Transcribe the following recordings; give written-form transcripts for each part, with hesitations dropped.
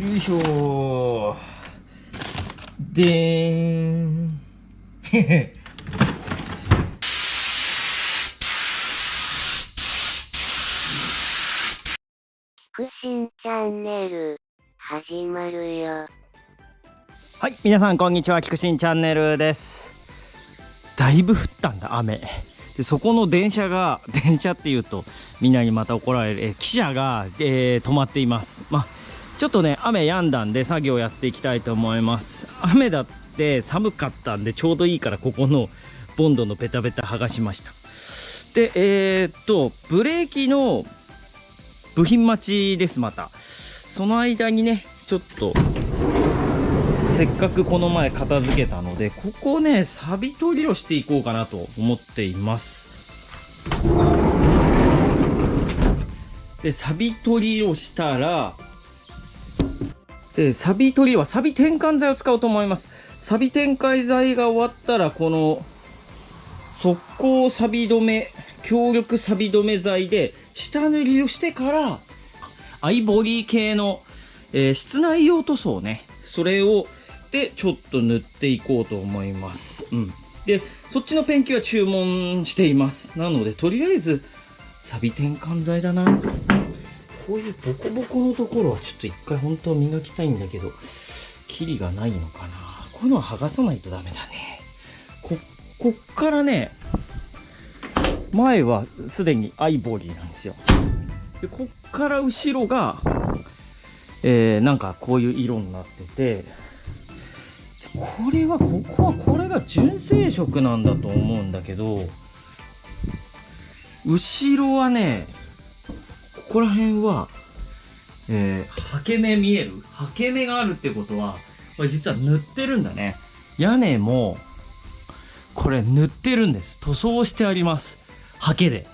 よいしょー。でーん。くしんチャンネル始まるよ。はい、皆さんこんにちは。キクシンチャンネルです。だいぶ降ったんだ、雨で。そこの電車っていうとみんなにまた怒られる汽車が、止まっています。ちょっとね、雨止んだんで作業やっていきたいと思います。雨だって寒かったんでちょうどいいから、ここのボンドのベタベタ剥がしました。でブレーキの部品待ちです。またその間にね、ちょっとせっかくこの前片付けたので、ここね、サビ取りをしていこうかなと思っています。で、サビ取りをしたら、で、サビ取りはサビ転換剤を使おうと思います。サビ転換剤が終わったら、この速攻サビ止め、強力サビ止め剤で下塗りをしてから、アイボディ系の、室内用塗装ね、それをでちょっと塗っていこうと思います。で、そっちのペンキは注文しています。なのでとりあえずサビ転換剤だな。こういうボコボコのところはちょっと一回本当は磨きたいんだけど、キリがないのかな。こういうのは剥がさないとダメだね。こっからね、前はすでにアイボディなんですよ。で、こっから後ろが、なんかこういう色になってて、これが純正色なんだと思うんだけど、後ろはね、ここら辺は、はけ目見える？はけ目があるってことは、これ実は塗ってるんだね。屋根も、これ塗ってるんです。塗装してあります。はけで。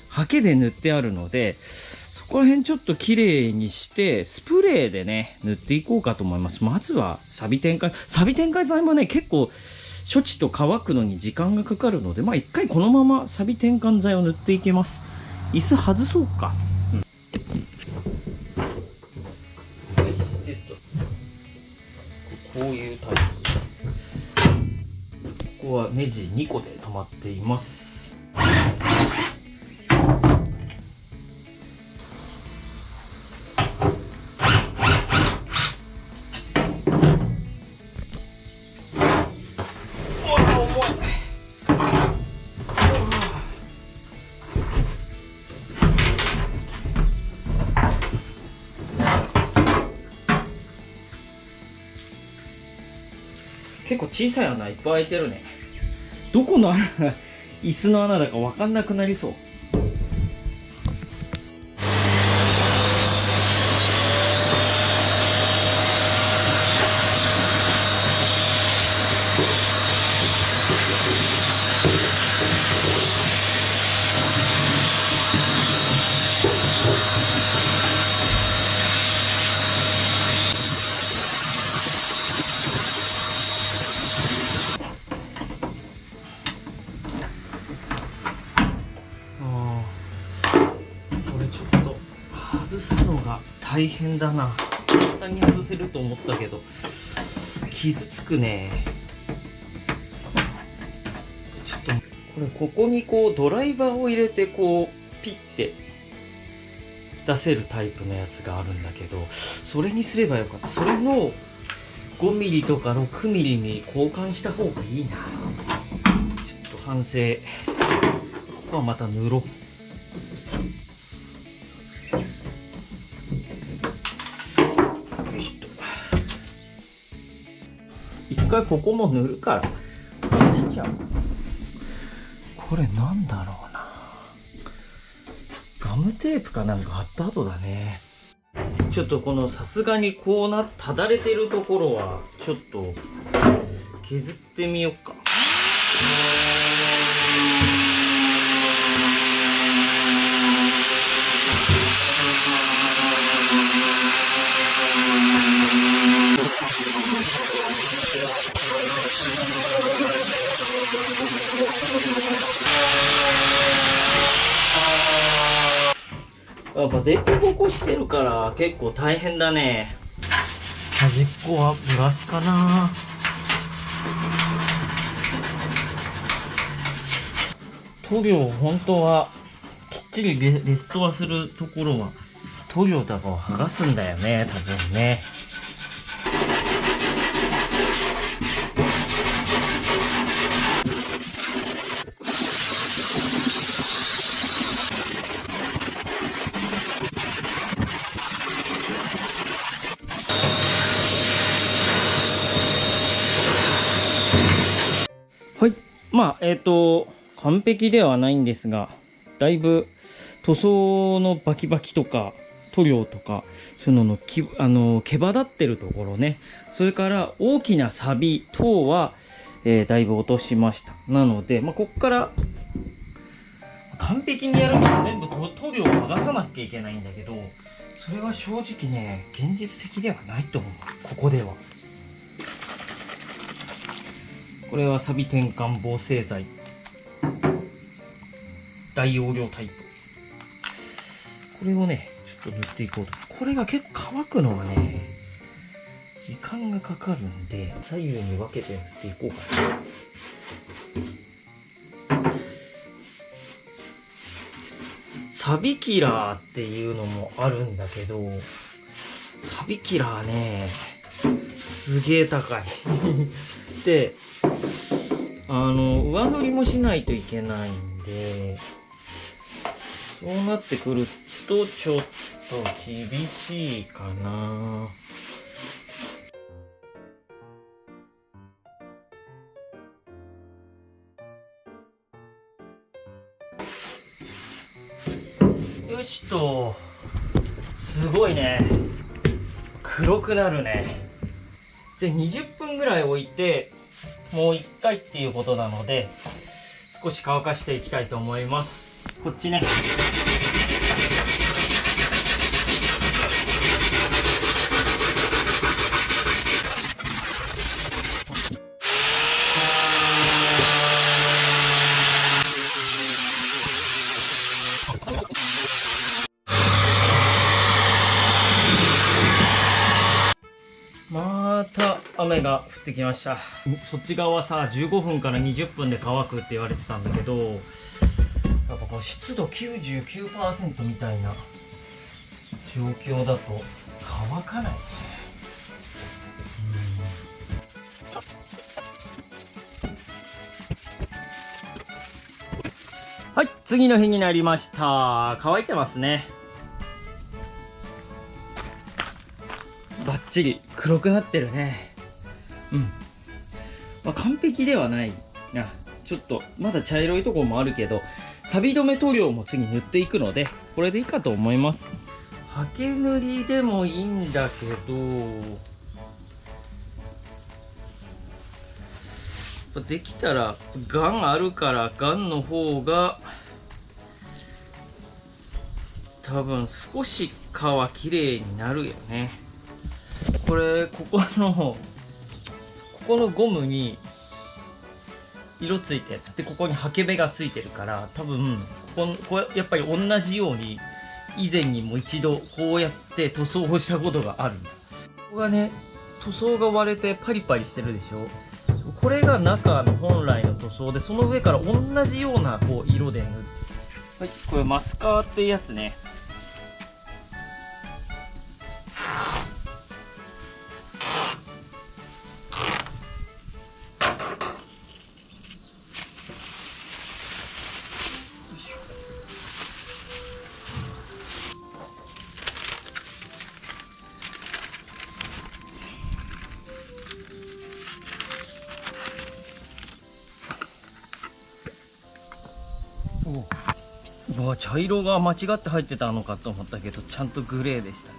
はけで塗ってあるので、そこら辺ちょっと綺麗にして、スプレーでね、塗っていこうかと思います。まずは、サビ転換剤もね、結構、処置と乾くのに時間がかかるので、一回このままサビ転換剤を塗っていきます。椅子外そうか。こういうタイプ。ここはネジ2個で止まっています。結構小さい穴いっぱい開いてるね。どこの穴が椅子の穴だか分かんなくなりそう。これちょっと外すのが大変だな。簡単に外せると思ったけど傷つくね。ちょっとここにこうドライバーを入れてこうピッて出せるタイプのやつがあるんだけど、それにすればよかった。それの5ミリとか6ミリに交換した方がいいな。ちょっと反省。ここはまた塗ろう。一回ここも塗るからしちゃう。これなんだろうな。ガムテープかなんか貼った後だね。ちょっとこのさすがにこうただれてるところはちょっと削ってみようか。やっぱデコボコしてるから結構大変だね。端っこはブラシかな。塗料本当はきっちりレストアするところは塗料とかを剥がすんだよね、多分ね。はい。まあ、完璧ではないんですが、だいぶ塗装のバキバキとか、塗料とか、そういうのの毛羽立ってるところね、それから大きなサビ等は、だいぶ落としました。なので、まあ、こっから完璧にやるには全部塗料を剥がさなきゃいけないんだけど、それは正直ね、現実的ではないと思う、ここでは。これは錆転換防静剤、大容量タイプ。これをねちょっと塗っていこうと。これが結構乾くのがね時間がかかるんで、左右に分けて塗っていこうかな。サビキラーっていうのもあるんだけど、サビキラーねすげえ高いで、上塗りもしないといけないんで、そうなってくるとちょっと厳しいかな。よしと、すごいね、黒くなるね。で20分ぐらい置いてもう1回っていうことなので、少し乾かしていきたいと思います。こっちね、また雨が降ってきました。そっち側はさ15分から20分で乾くって言われてたんだけど、やっぱこの湿度 99% みたいな状況だと乾かないね。はい、次の日になりました。乾いてますね。バッチリ黒くなってるね。まあ、完璧ではないな。ちょっとまだ茶色いところもあるけど、錆止め塗料も次塗っていくので、これでいいかと思います。刷毛塗りでもいいんだけど、できたらガンあるからガンの方が多分少し皮きれいになるよね。これここのゴムに色ついたやつで、ここにハケ目がついてるから、多分これやっぱり同じように以前にも一度こうやって塗装をしたことがある。ここがね、塗装が割れてパリパリしてるでしょ。これが中の本来の塗装で、その上から同じようなこう色で塗る。はい、これマスカーってやつね。うわ、茶色が間違って入ってたのかと思ったけど、ちゃんとグレーでしたね。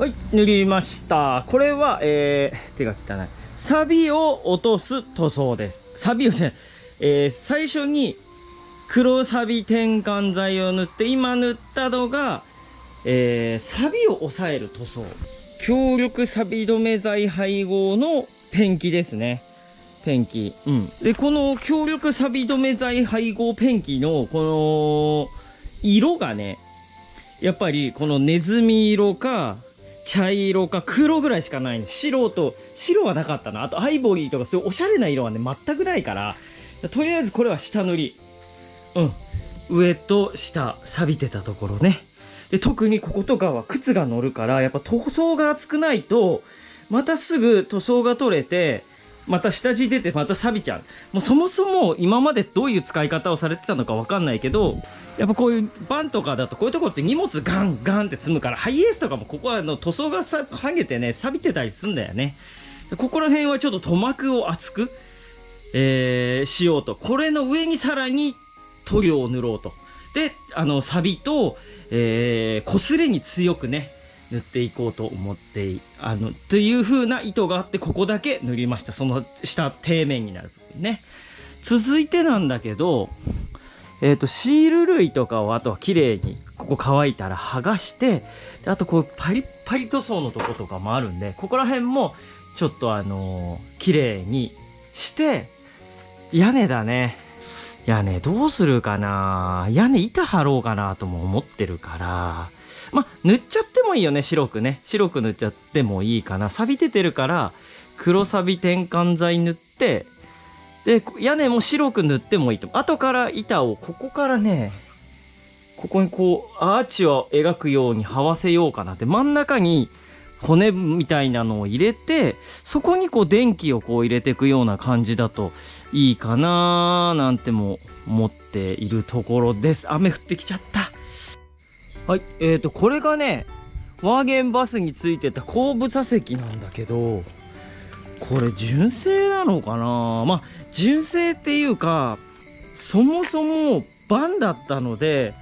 はい、塗りました。これは、手が汚い。サビを落とす塗装です。サビをね、最初に黒サビ転換剤を塗って、今塗ったのが、サビを抑える塗装。強力サビ止め剤配合のペンキですね。ペンキ。うん。で、この強力サビ止め剤配合ペンキの、この、色がね、やっぱりこのネズミ色か、茶色か黒ぐらいしかないんです。白はなかったな。あとアイボリーとかそういうおしゃれな色はね、全くないから、とりあえずこれは下塗り。うん。上と下、錆びてたところね。で、特にこことかは靴が乗るから、やっぱ塗装が厚くないと、またすぐ塗装が取れて、また下地出てまた錆びちゃう。もうそもそも今までどういう使い方をされてたのかわかんないけど、やっぱこういうバンとかだとこういうとこって荷物ガンガンって積むから、ハイエースとかもここは塗装が剥げてね、錆びてたりするんだよね。ここら辺はちょっと塗膜を厚く、しようと。これの上にさらに塗料を塗ろうと。で、錆びと、擦れに強くね、塗っていこうと思って、という風な意図があって、ここだけ塗りました。その下、底面になる部分ね。続いてなんだけど、シール類とかをあとは綺麗に、ここ乾いたら剥がして、であとこうパリッパリ塗装のとことかもあるんで、ここら辺もちょっと綺麗にして、屋根だね。屋根どうするかな。屋根板張ろうかなとも思ってるから、ま、塗っちゃってもいいよね、白くね。白く塗っちゃってもいいかな。錆びててるから、黒錆転換剤塗って、で、屋根も白く塗ってもいいと。後から板を、ここからね、ここにこう、アーチを描くように這わせようかなって。真ん中に骨みたいなのを入れて、そこにこう電気をこう入れていくような感じだといいかなーなんても思っているところです。雨降ってきちゃった。はい、これがね、ワーゲンバスについてた後部座席なんだけど、これ純正なのかな。まあ、純正っていうか、そもそもバンだったので、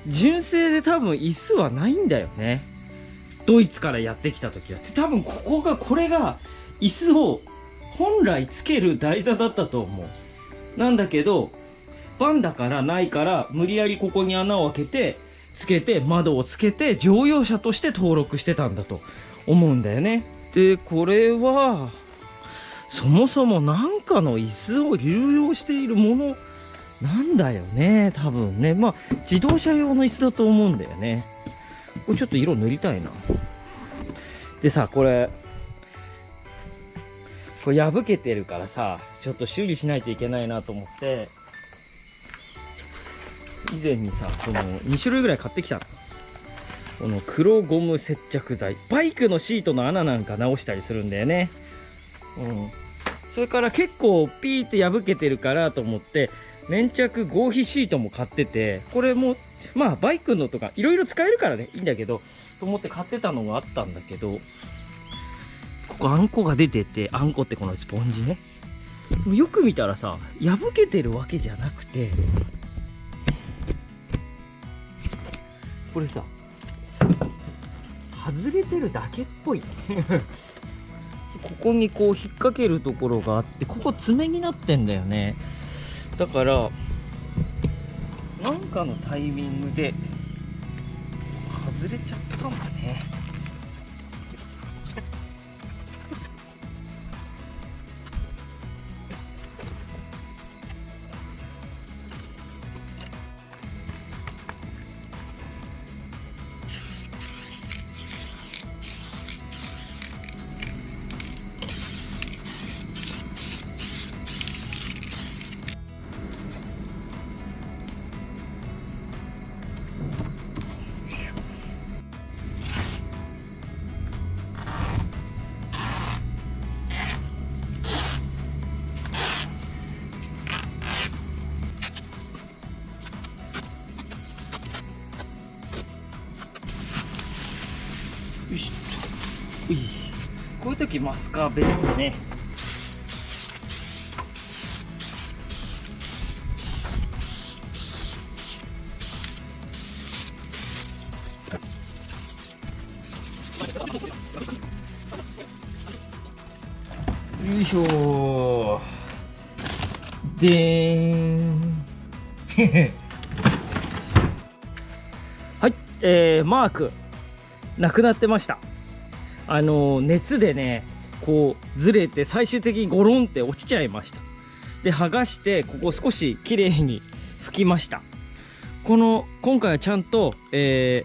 純正で多分椅子はないんだよね。ドイツからやってきた時は。多分これが椅子を本来つける台座だったと思う。なんだけど、バンだからないから、無理やりここに穴を開けて、つけて窓をつけて乗用車として登録してたんだと思うんだよね。でこれはそもそもなんかの椅子を流用しているものなんだよね、多分ね。まあ自動車用の椅子だと思うんだよね。これちょっと色塗りたいな。でさ、これ破けてるからさ、ちょっと修理しないといけないなと思って、以前にさ、この2種類ぐらい買ってきたの。この黒ゴム接着剤。バイクのシートの穴なんか直したりするんだよね。それから結構ピーって破けてるからと思って、粘着合皮シートも買ってて、これも、まあバイクのとかいろいろ使えるからね、いいんだけど、と思って買ってたのがあったんだけど、ここあんこが出てて、あんこってこのスポンジね。よく見たらさ、破けてるわけじゃなくて、これさ、外れてるだけっぽい。ここにこう引っ掛けるところがあって、ここ爪になってんだよね。だからなんかのタイミングで外れちゃったかもね。よしっと。こういう時マスカー便利だね。いしょー。でーん。はい、マークなくなってました。熱でねこうずれて最終的にゴロンって落ちちゃいました。で剥がしてここ少しきれいに拭きました。今回はちゃんと、エ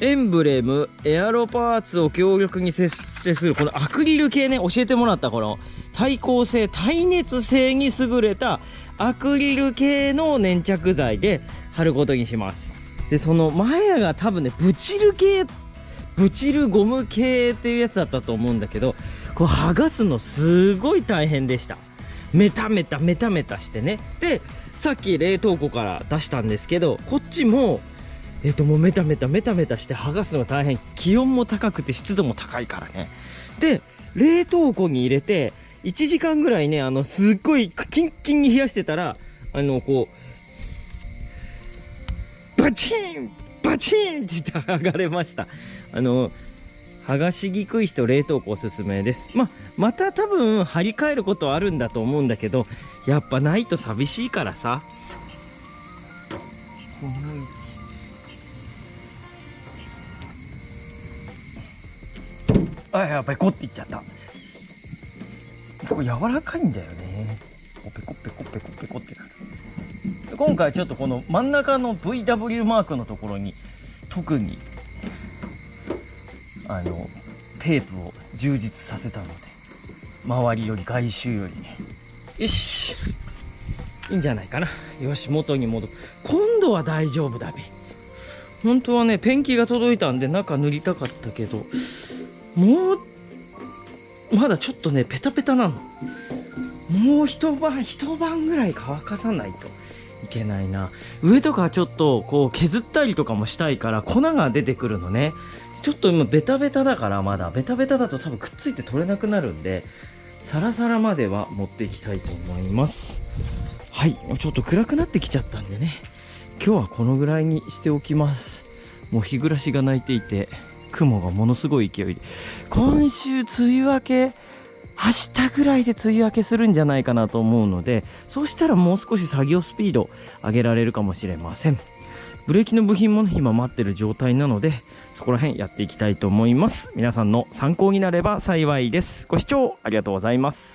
ンブレムエアロパーツを強力に接してするこのアクリル系ね、教えてもらったこの耐光性耐熱性に優れたアクリル系の粘着剤で貼ることにします。でその前が多分ねブチルゴム系っていうやつだったと思うんだけど、こう剥がすのすごい大変でした。メタメタしてね。でさっき冷凍庫から出したんですけど、こっちももうメタメタして剥がすのが大変。気温も高くて湿度も高いからね。で冷凍庫に入れて1時間ぐらいねすっごいキンキンに冷やしてたらこうバチンって言って剥がれました。剥がしにくい人冷凍庫おすすめです。また多分張り替えることはあるんだと思うんだけど、やっぱないと寂しいからさ。この位置、やっぱりこっていっちゃった。結構柔らかいんだよね。ペコってなる。今回ちょっとこの真ん中の VW マークのところに特にテープを充実させたので、周りより外周よりね、よしいいんじゃないかな。よし元に戻る。今度は大丈夫だべ。本当はねペンキが届いたんで中塗りたかったけど、もうまだちょっとねペタペタなの。もう一晩ぐらい乾かさないといけないな。上とかちょっとこう削ったりとかもしたいから粉が出てくるのね。ちょっと今ベタベタだから、まだベタベタだと多分くっついて取れなくなるんで、サラサラまでは持っていきたいと思います。はい、ちょっと暗くなってきちゃったんでね、今日はこのぐらいにしておきます。もう日暮らしが鳴いていて雲がものすごい勢いで、今週梅雨明け、明日ぐらいで梅雨明けするんじゃないかなと思うので、そうしたらもう少し作業スピード上げられるかもしれません。ブレーキの部品もね今待ってる状態なので、そこら辺やっていきたいと思います。皆さんの参考になれば幸いです。ご視聴ありがとうございます。